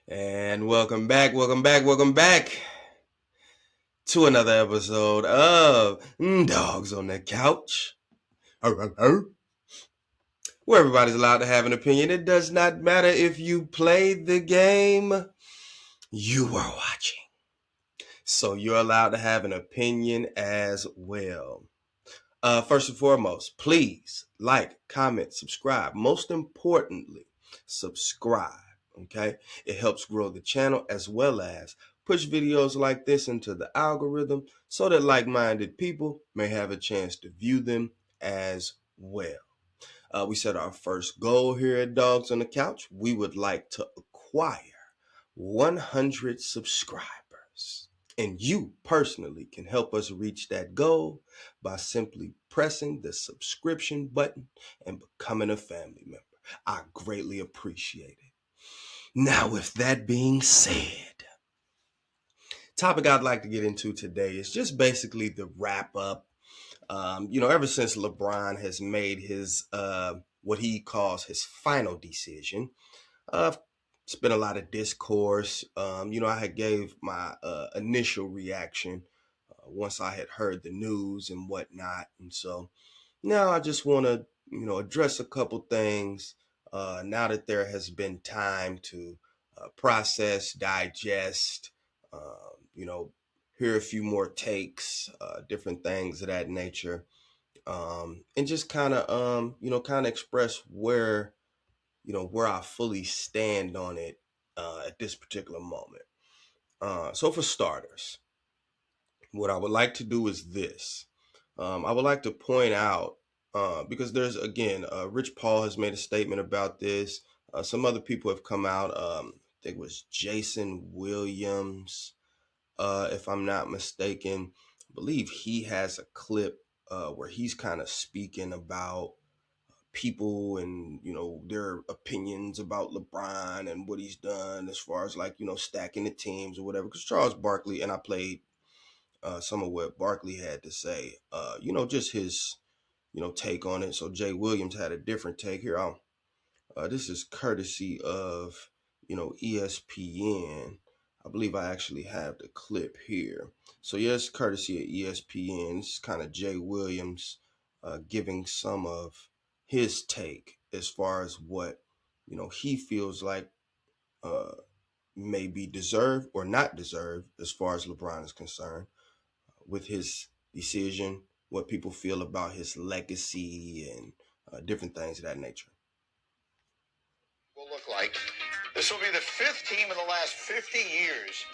And welcome back to another episode of Dogs on the Couch, where everybody's allowed to have an opinion. It does not matter if you played the game you were watching. So you're allowed to have an opinion as well. First and foremost, please like, comment, subscribe. Most importantly, subscribe. Okay, it helps grow the channel as well as push videos like this into the algorithm so that like-minded people may have a chance to view them as well. We set our first goal here at Dogs on the Couch. We would like to acquire 100 subscribers. And you personally can help us reach that goal by simply pressing the subscription button and becoming a family member. I greatly appreciate it. Now, with that being said, topic I'd like to get into today is just basically the wrap up. Ever since LeBron has made his what he calls his final decision, it's been a lot of discourse. I had gave my initial reaction once I had heard the news and whatnot, and so now I just want to address a couple things. Now that there has been time to process, digest, hear a few more takes, different things of that nature, and just kind of express where I fully stand on it at this particular moment. So for starters, what I would like to do is this. I would like to point out, because there's, again, Rich Paul has made a statement about this. Some other people have come out. I think it was Jason Williams, if I'm not mistaken. I believe he has a clip where he's kind of speaking about people and their opinions about LeBron and what he's done as far as stacking the teams or whatever. Because Charles Barkley, and I played some of what Barkley had to say, just his take on it. So Jay Williams had a different take here. This is courtesy of ESPN. I believe I actually have the clip here. So yes, courtesy of ESPN. This is kind of Jay Williams giving some of his take as far as what he feels like may be deserved or not deserved as far as LeBron is concerned with his decision, what people feel about his legacy, and different things of that nature. Will look like this will be the fifth team in the last 50 years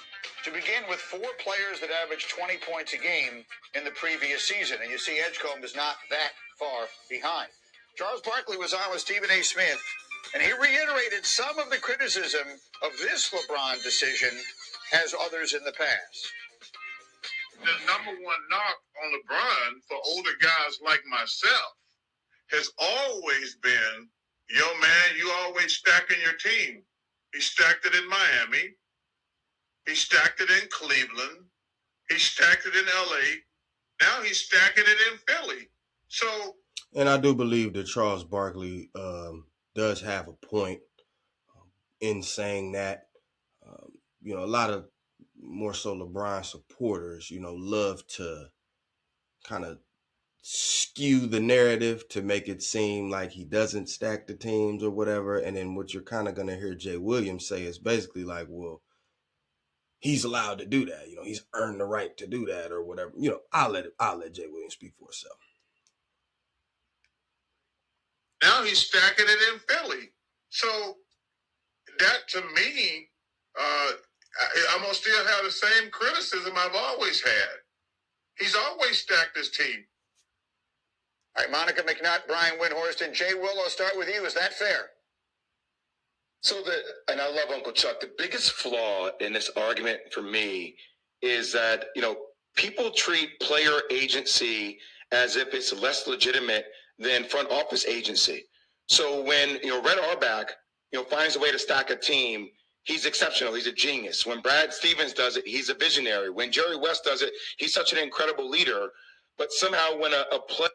to begin with four players that averaged 20 points a game in the previous season. And you see Edgecombe is not that far behind. Charles Barkley was on with Stephen A. Smith, and he reiterated some of the criticism of this LeBron decision as others in the past. The number one knock on LeBron for older guys like myself has always been, yo, man, you always stacking your team. He stacked it in Miami. He stacked it in Cleveland. He stacked it in L.A. Now he's stacking it in Philly. So, and I do believe that Charles Barkley does have a point in saying that. A lot of more so LeBron supporters, love to kind of skew the narrative to make it seem like he doesn't stack the teams or whatever. And then what you're kind of going to hear Jay Williams say is basically like, well, he's allowed to do that. He's earned the right to do that or whatever. I'll let Jay Williams speak for himself. Now he's stacking it in Philly. So that to me, I'm going to still have the same criticism I've always had. He's always stacked his team. All right, Monica McNutt, Brian Windhorst, and Jay Will, I'll start with you. Is that fair? And I love Uncle Chuck. The biggest flaw in this argument for me is that, people treat player agency as if it's less legitimate than front office agency. So when, Red Auerbach, finds a way to stack a team, he's exceptional. He's a genius. When Brad Stevens does it, he's a visionary. When Jerry West does it, he's such an incredible leader. But somehow when a play...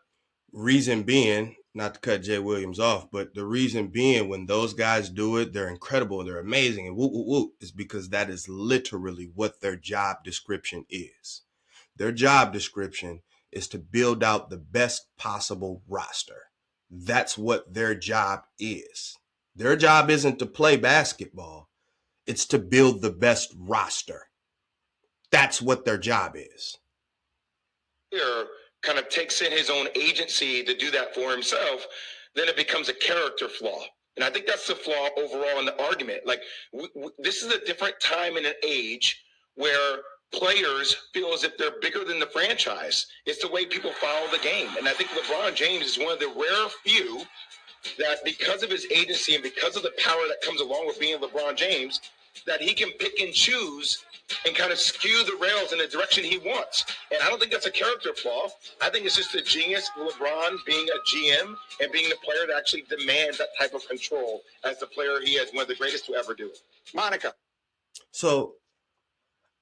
Reason being, not to cut Jay Williams off, but the reason being when those guys do it, they're incredible and they're amazing and whoop, whoop, whoop, is because that is literally what their job description is. Their job description is to build out the best possible roster. That's what their job is. Their job isn't to play basketball. It's to build the best roster. That's what their job is. Kind of takes in his own agency to do that for himself, then it becomes a character flaw. And I think that's the flaw overall in the argument. Like, this is a different time and an age where players feel as if they're bigger than the franchise. It's the way people follow the game. And I think LeBron James is one of the rare few that, because of his agency and because of the power that comes along with being LeBron James, that he can pick and choose and kind of skew the rails in the direction he wants. And I don't think that's a character flaw. I think it's just the genius of LeBron being a GM and being the player that actually demands that type of control as the player he is, one of the greatest to ever do it. Monica. So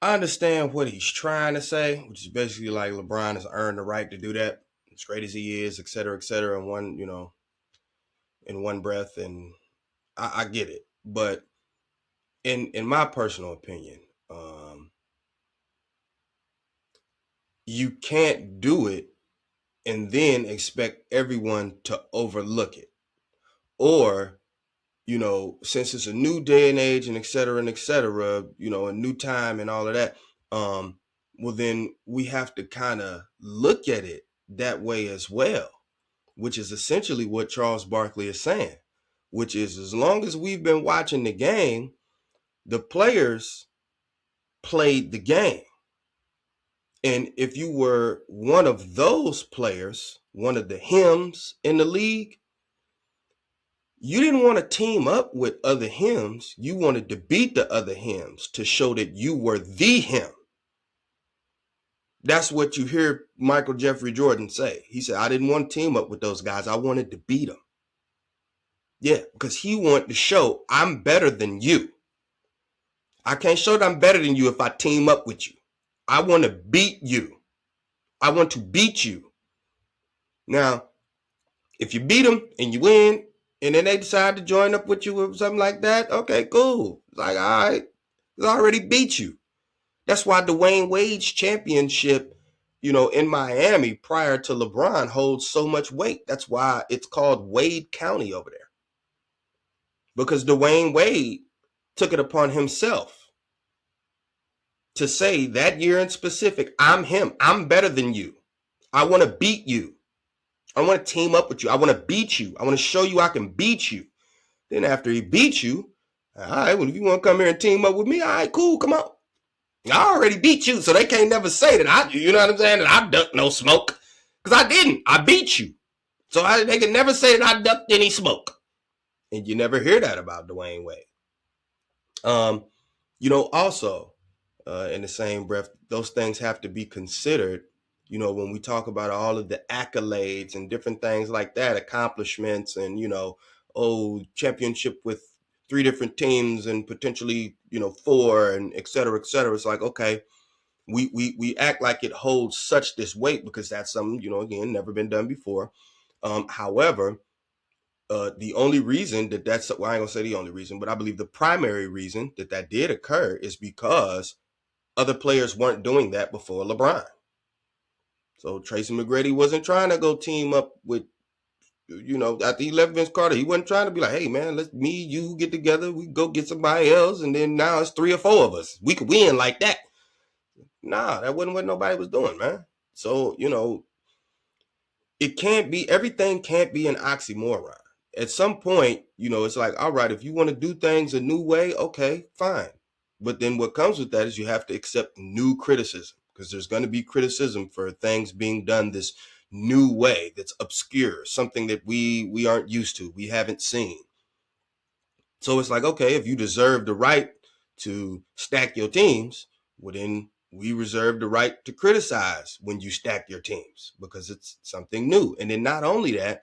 I understand what he's trying to say, which is basically like LeBron has earned the right to do that, as great as he is, et cetera, in one breath. And I get it. But in my personal opinion, you can't do it and then expect everyone to overlook it. Or, since it's a new day and age and et cetera, a new time and all of that, well, then we have to kind of look at it that way as well, which is essentially what Charles Barkley is saying, which is as long as we've been watching the game, the players played the game. And if you were one of those players, one of the hymns in the league, you didn't want to team up with other hymns. You wanted to beat the other hymns to show that you were the hymn. That's what you hear Michael Jeffrey Jordan say. He said, I didn't want to team up with those guys. I wanted to beat them. Yeah, because he wanted to show I'm better than you. I can't show that I'm better than you if I team up with you. I want to beat you. I want to beat you. Now, if you beat them and you win, and then they decide to join up with you or something like that, okay, cool. It's like, all right, I already beat you. That's why Dwayne Wade's championship, in Miami prior to LeBron holds so much weight. That's why it's called Wade County over there. Because Dwayne Wade took it upon himself to say that year in specific, I'm him. I'm better than you. I want to beat you. I want to team up with you. I want to beat you. I want to show you I can beat you. Then after he beats you, all right, well, if you want to come here and team up with me, all right, cool, come on. I already beat you, so they can't never say that you know what I'm saying, that I ducked no smoke. Because I didn't. I beat you. So they can never say that I ducked any smoke. And you never hear that about Dwayne Wade. Also, in the same breath, those things have to be considered, when we talk about all of the accolades and different things like that, accomplishments and, championship with 3 different teams and potentially, 4 and et cetera, et cetera. It's like, okay, we act like it holds such this weight because that's something, again, never been done before. However, the only reason that's, well, I ain't gonna say the only reason, but I believe the primary reason that did occur is because other players weren't doing that before LeBron. So Tracy McGrady wasn't trying to go team up with, after he left Vince Carter, he wasn't trying to be like, hey man, you get together, we go get somebody else, and then now it's 3 or 4 of us. We could win like that. Nah, that wasn't what nobody was doing, man. So, everything can't be an oxymoron. At some point, it's like, all right, if you want to do things a new way, okay, fine. But then what comes with that is you have to accept new criticism, because there's going to be criticism for things being done this new way that's obscure, something that we aren't used to, we haven't seen. So it's like, okay, if you deserve the right to stack your teams, well, then we reserve the right to criticize when you stack your teams because it's something new. And then not only that,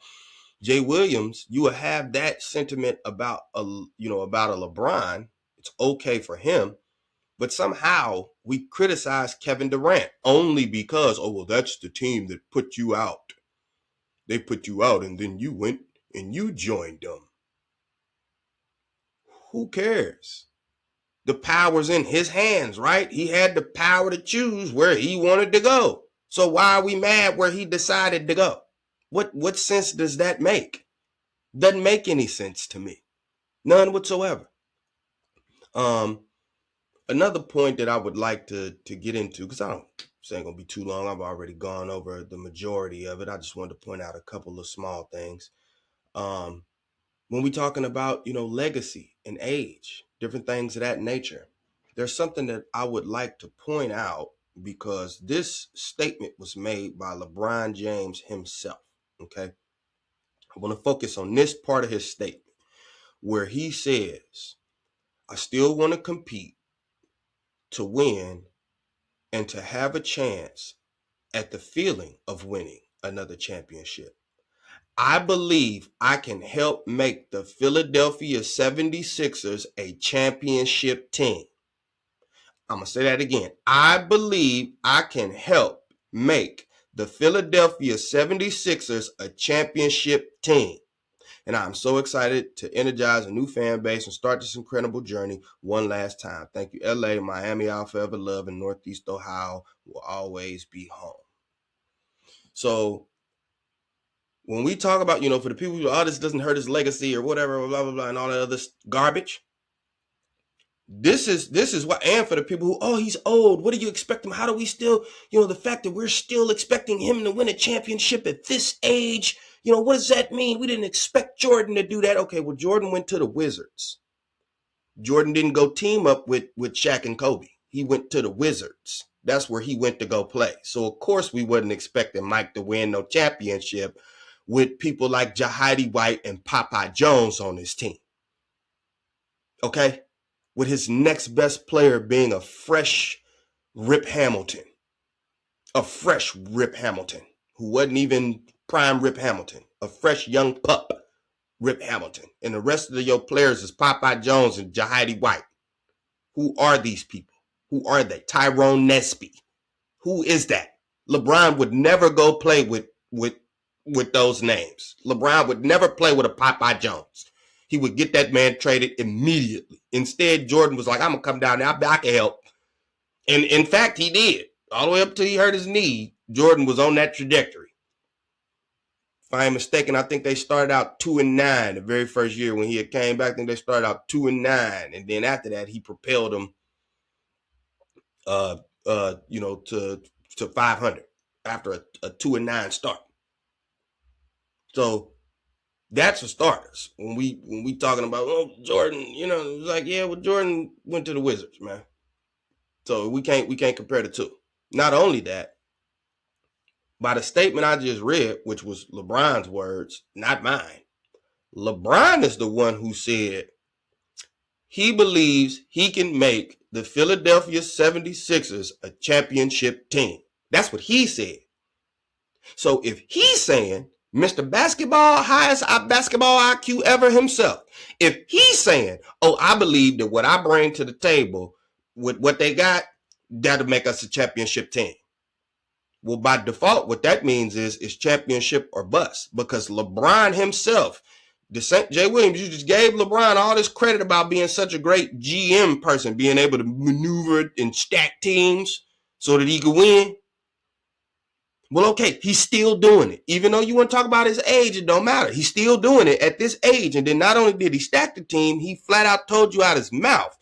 Jay Williams, you will have that sentiment about a LeBron. It's okay for him. But somehow we criticize Kevin Durant only because, that's the team that put you out. They put you out and then you went and you joined them. Who cares? The power's in his hands, right? He had the power to choose where he wanted to go. So why are we mad where he decided to go? What sense does that make? Doesn't make any sense to me. None whatsoever. Another point that I would like to get into, because this ain't gonna be too long. I've already gone over the majority of it. I just wanted to point out a couple of small things. When we talking about, legacy and age, different things of that nature, there's something that I would like to point out because this statement was made by LeBron James himself. Okay. I want to focus on this part of his statement where he says, I still want to compete to win and to have a chance at the feeling of winning another championship. I believe I can help make the Philadelphia 76ers a championship team. I'm going to say that again. I believe I can help make the Philadelphia 76ers a championship team. And I'm so excited to energize a new fan base and start this incredible journey one last time. Thank you, LA, Miami, I'll forever love, and Northeast Ohio will always be home. So when we talk about, for the people who, this doesn't hurt his legacy or whatever, blah, blah, blah, and all that other garbage, this is what, and for the people who, he's old, what do you expect him? How do we still, the fact that we're still expecting him to win a championship at this age, what does that mean? We didn't expect Jordan to do that. Okay, well, Jordan went to the Wizards. Jordan didn't go team up with Shaq and Kobe. He went to the Wizards. That's where he went to go play. So, of course, we wasn't expecting Mike to win no championship with people like Jahidi White and Popeye Jones on his team. Okay? With his next best player being a fresh Rip Hamilton. A fresh Rip Hamilton, who wasn't even prime Rip Hamilton. A fresh young pup, Rip Hamilton. And the rest of your players is Popeye Jones and Jahidi White. Who are these people? Who are they? Tyrone Nesby. Who is that? LeBron would never go play with those names. LeBron would never play with a Popeye Jones. He would get that man traded immediately. Instead, Jordan was like, I'm going to come down there. I can help. And in fact, he did. All the way up till he hurt his knee, Jordan was on that trajectory. If I ain't mistaken, I think they started out 2-9 the very first year when he had came back. I think they started out 2-9. And then after that, he propelled them to 500 after a 2-9 start. So that's for starters. When we talking about Jordan, it's like, yeah, well, Jordan went to the Wizards, man. So we can't compare the two. Not only that, by the statement I just read, which was LeBron's words, not mine, LeBron is the one who said he believes he can make the Philadelphia 76ers a championship team. That's what he said. So if he's saying, Mr. Basketball, highest basketball IQ ever himself, if he's saying, I believe that what I bring to the table with what they got, that'll make us a championship team. Well, by default, what that means is championship or bust, because LeBron himself, Jay Williams, you just gave LeBron all this credit about being such a great GM person, being able to maneuver and stack teams so that he could win. Well, okay, he's still doing it. Even though you want to talk about his age, it don't matter. He's still doing it at this age. And then not only did he stack the team, he flat out told you out his mouth,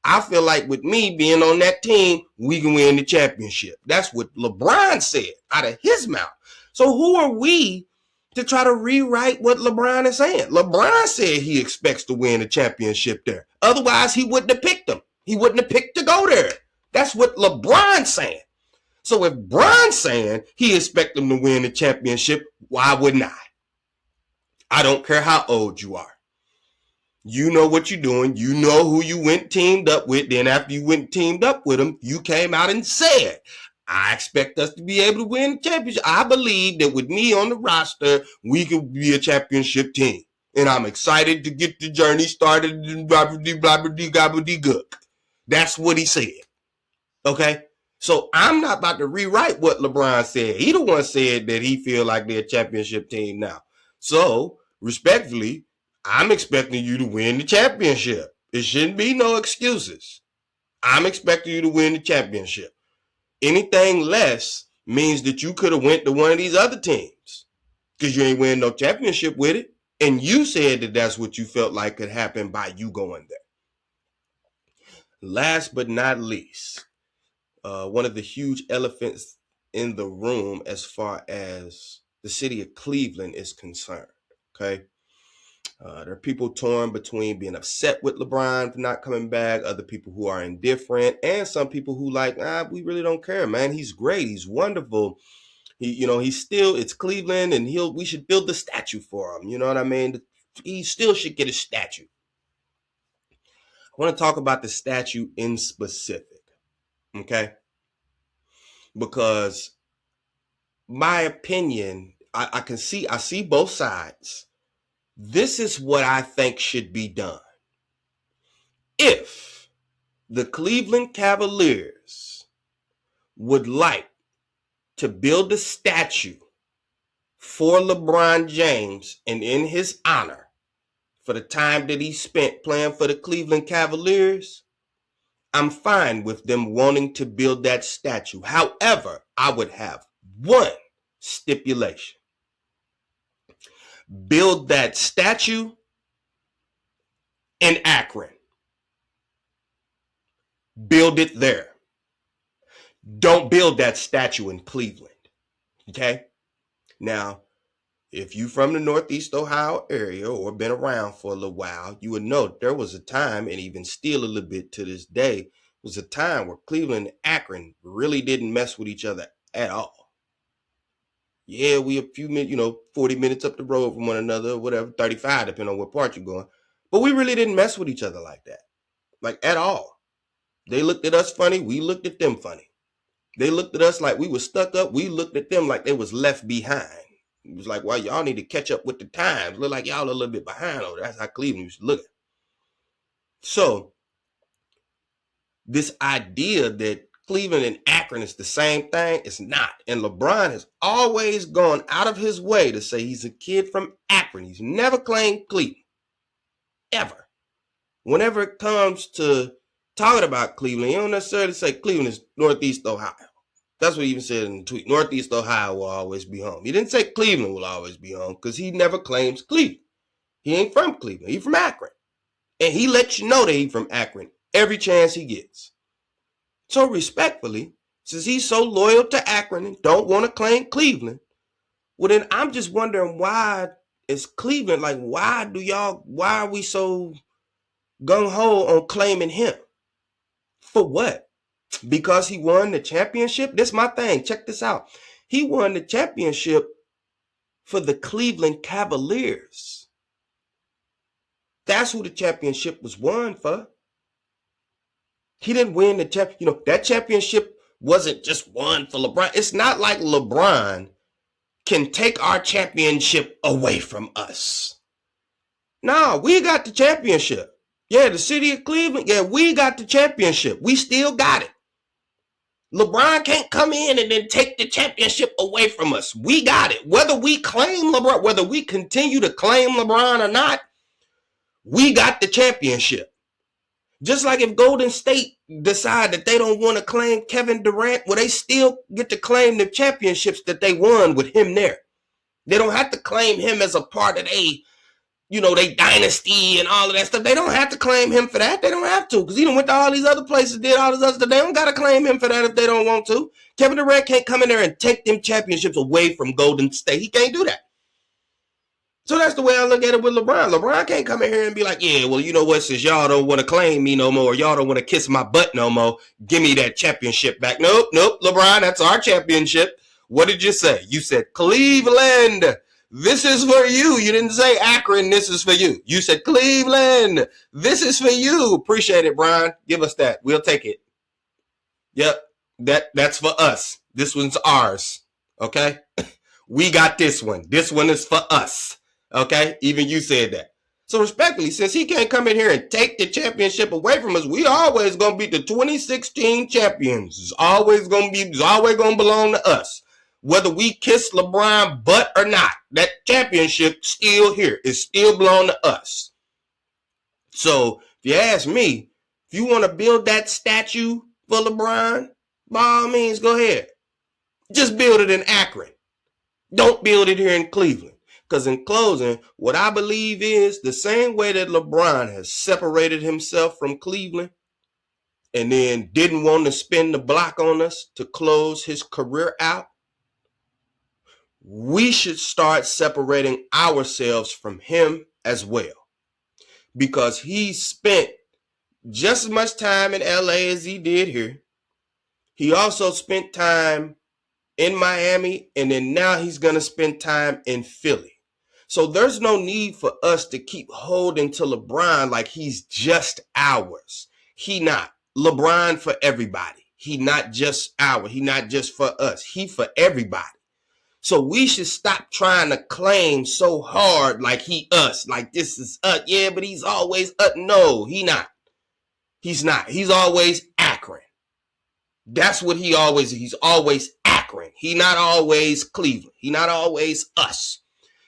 I feel like with me being on that team, we can win the championship. That's what LeBron said out of his mouth. So who are we to try to rewrite what LeBron is saying? LeBron said he expects to win the championship there. Otherwise, he wouldn't have picked them. He wouldn't have picked to go there. That's what LeBron's saying. So if Bron's saying he expects them to win the championship, why wouldn't I? I don't care how old you are. You know what you're doing. You know who you went teamed up with. Then after you went teamed up with them, you came out and said, I expect us to be able to win the championship. I believe that with me on the roster, we could be a championship team. And I'm excited to get the journey started. That's what he said. Okay? So I'm not about to rewrite what LeBron said. He the one said that he feel like they're a championship team now. So respectfully, I'm expecting you to win the championship. It shouldn't be no excuses. I'm expecting you to win the championship. Anything less means that you could have went to one of these other teams because you ain't winning no championship with it. And you said that that's what you felt like could happen by you going there. Last but not least, one of the huge elephants in the room as far as the city of Cleveland is concerned. Okay. There are people torn between being upset with LeBron for not coming back, other people who are indifferent, and some people who like, we really don't care, man. He's great. He's wonderful. He's still, it's Cleveland, and we should build the statue for him. You know what I mean? He still should get a statue. I want to talk about the statue in specific, okay? Because my opinion, I see both sides. This is what I think should be done. If the Cleveland Cavaliers would like to build a statue for LeBron James and in his honor for the time that he spent playing for the Cleveland Cavaliers, I'm fine with them wanting to build that statue. However, I would have one stipulation. Build that statue in Akron. Build it there. Don't build that statue in Cleveland. Okay? Now, if you from the Northeast Ohio area or been around for a little while, you would know there was a time, and even still a little bit to this day, was a time where Cleveland and Akron really didn't mess with each other at all. Yeah, we a few minutes, 40 minutes up the road from one another, or whatever, 35, depending on what part you're going. But we really didn't mess with each other like that. Like, at all. They looked at us funny. We looked at them funny. They looked at us like we were stuck up. We looked at them like they was left behind. It was like, well, y'all need to catch up with the times. Look like y'all a little bit behind over there. That's how Cleveland used to look. So, this idea that Cleveland and Akron is the same thing, it's not. And LeBron has always gone out of his way to say he's a kid from Akron. He's never claimed Cleveland. Ever. Whenever it comes to talking about Cleveland, you don't necessarily say Cleveland is Northeast Ohio. That's what he even said in the tweet. Northeast Ohio will always be home. He didn't say Cleveland will always be home because he never claims Cleveland. He ain't from Cleveland. He's from Akron. And he lets you know that he's from Akron every chance he gets. So respectfully, since he's so loyal to Akron and don't want to claim Cleveland, well then I'm just wondering why is Cleveland, like why are we so gung-ho on claiming him? For what? Because he won the championship? This is my thing. Check this out. He won the championship for the Cleveland Cavaliers. That's who the championship was won for. He didn't win the championship. That championship wasn't just won for LeBron. It's not like LeBron can take our championship away from us. No, we got the championship. Yeah, the city of Cleveland, yeah, we got the championship. We still got it. LeBron can't come in and then take the championship away from us. We got it. Whether we claim LeBron, whether we continue to claim LeBron or not, we got the championship. Just like if Golden State decide that they don't want to claim Kevin Durant, well, they still get to claim the championships that they won with him there. They don't have to claim him as a part of they dynasty and all of that stuff. They don't have to claim him for that. They don't have to because he done went to all these other places, did all this other stuff. They don't got to claim him for that if they don't want to. Kevin Durant can't come in there and take them championships away from Golden State. He can't do that. So that's the way I look at it with LeBron. LeBron can't come in here and be like, yeah, well, you know what? Since y'all don't want to claim me no more, y'all don't want to kiss my butt no more, give me that championship back. Nope, LeBron, that's our championship. What did you say? You said Cleveland. This is for you. You didn't say Akron. This is for you. You said Cleveland. This is for you. Appreciate it, Brian. Give us that. We'll take it. Yep. That's for us. This one's ours. Okay. We got this one. This one is for us. Okay. Even you said that. So respectfully, since he can't come in here and take the championship away from us, we always gonna be the 2016 champions. It's always gonna belong to us. Whether we kiss LeBron butt or not, that championship still here. It still belong to us. So if you ask me, if you want to build that statue for LeBron, by all means, go ahead. Just build it in Akron. Don't build it here in Cleveland. Because in closing, what I believe is the same way that LeBron has separated himself from Cleveland and then didn't want to spin the block on us to close his career out, we should start separating ourselves from him as well. Because he spent just as much time in LA as he did here. He also spent time in Miami, and then now he's going to spend time in Philly. So there's no need for us to keep holding to LeBron like he's just ours. He not. LeBron for everybody. He not just ours. He not just for us. He for everybody. So we should stop trying to claim so hard like he us, like this is us. Yeah, but he's always us. No, he not. He's not. He's always Akron. That's what he always is. He's always Akron. He not always Cleveland. He not always us.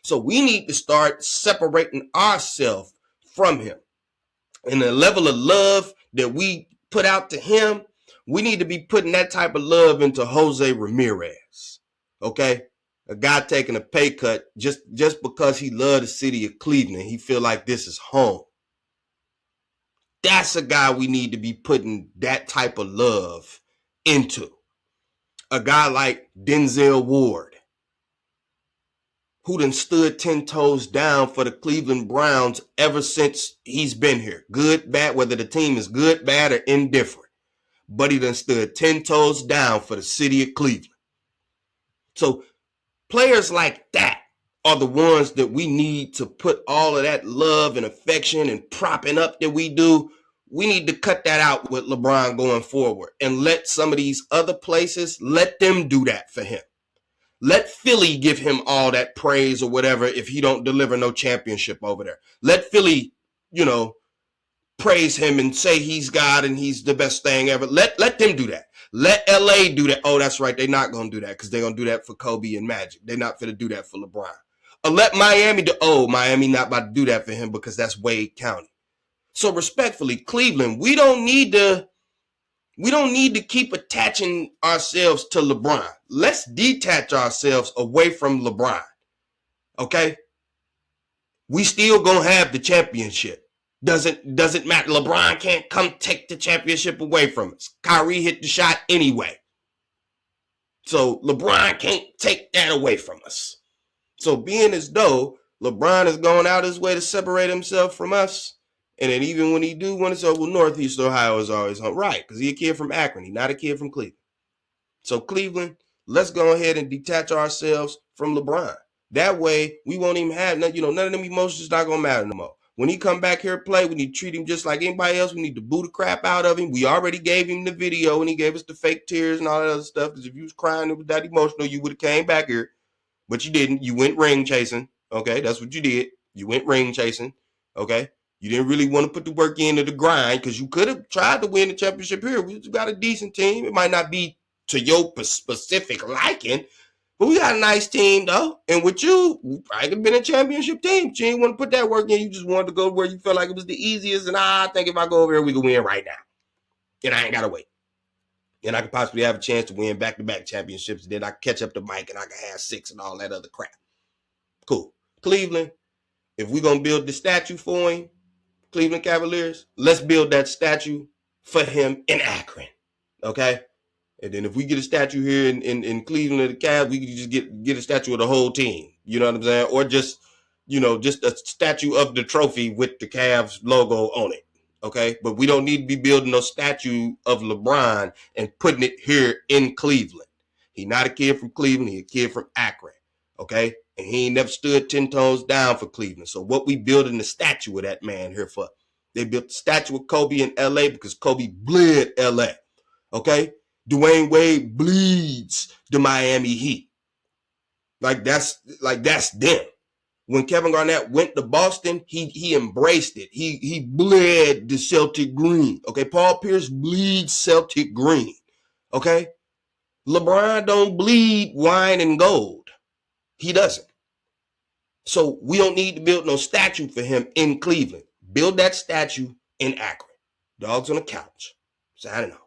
So we need to start separating ourselves from him. And the level of love that we put out to him, we need to be putting that type of love into Jose Ramirez. Okay? A guy taking a pay cut just because he loved the city of Cleveland. He feel like this is home. That's a guy we need to be putting that type of love into. A guy like Denzel Ward, who done stood 10 toes down for the Cleveland Browns ever since he's been here. Good, bad, whether the team is good, bad, or indifferent. But he done stood 10 toes down for the city of Cleveland. So players like that are the ones that we need to put all of that love and affection and propping up that we do. We need to cut that out with LeBron going forward and let some of these other places, let them do that for him. Let Philly give him all that praise or whatever if he don't deliver no championship over there. Let Philly, praise him and say he's God and he's the best thing ever. Let them do that. Let LA do that. Oh, that's right. They're not going to do that because they're going to do that for Kobe and Magic. They're not going to do that for LeBron. Or let Miami do. Oh, Miami not about to do that for him because that's Wade County. So respectfully, Cleveland, we don't need to keep attaching ourselves to LeBron. Let's detach ourselves away from LeBron. Okay? We still going to have the championship. Doesn't matter. LeBron can't come take the championship away from us. Kyrie hit the shot anyway. So LeBron can't take that away from us. So being as though LeBron is going out his way to separate himself from us, and then even when he do want to say, well, Northeast Ohio is always home. Right, because he's a kid from Akron. He's not a kid from Cleveland. So Cleveland, let's go ahead and detach ourselves from LeBron. That way, we won't even have, none of them emotions not going to matter no more. When he come back here to play, we need to treat him just like anybody else. We need to boo the crap out of him. We already gave him the video, and he gave us the fake tears and all that other stuff. Because if you was crying, it was that emotional, you would have came back here. But you didn't. You went ring chasing. Okay, that's what you did. You went ring chasing. Okay. You didn't really want to put the work into the grind because you could have tried to win the championship here. We got a decent team. It might not be to your specific liking, but we got a nice team, though. And with you, we probably could have been a championship team. You didn't want to put that work in. You just wanted to go where you felt like it was the easiest. And I think if I go over here, we can win right now. And I ain't got to wait. And I could possibly have a chance to win back-to-back championships. And then I can catch up to Mike and I can have 6 and all that other crap. Cool. Cleveland, if we're going to build the statue for him, Cleveland Cavaliers, let's build that statue for him in Akron. Okay? And then if we get a statue here in Cleveland of the Cavs, we can just get a statue of the whole team. You know what I'm saying? Or just a statue of the trophy with the Cavs logo on it. Okay? But we don't need to be building no statue of LeBron and putting it here in Cleveland. He's not a kid from Cleveland. He's a kid from Akron. Okay? And he ain't never stood 10 toes down for Cleveland. So what we building the statue of that man here for? They built the statue of Kobe in L.A. because Kobe bled L.A. Okay? Dwayne Wade bleeds the Miami Heat. Like that's them. When Kevin Garnett went to Boston, he embraced it. He bled the Celtic green. Okay, Paul Pierce bleeds Celtic green. Okay, LeBron don't bleed wine and gold. He doesn't. So we don't need to build no statue for him in Cleveland. Build that statue in Akron. Dogs on the couch. Signing off.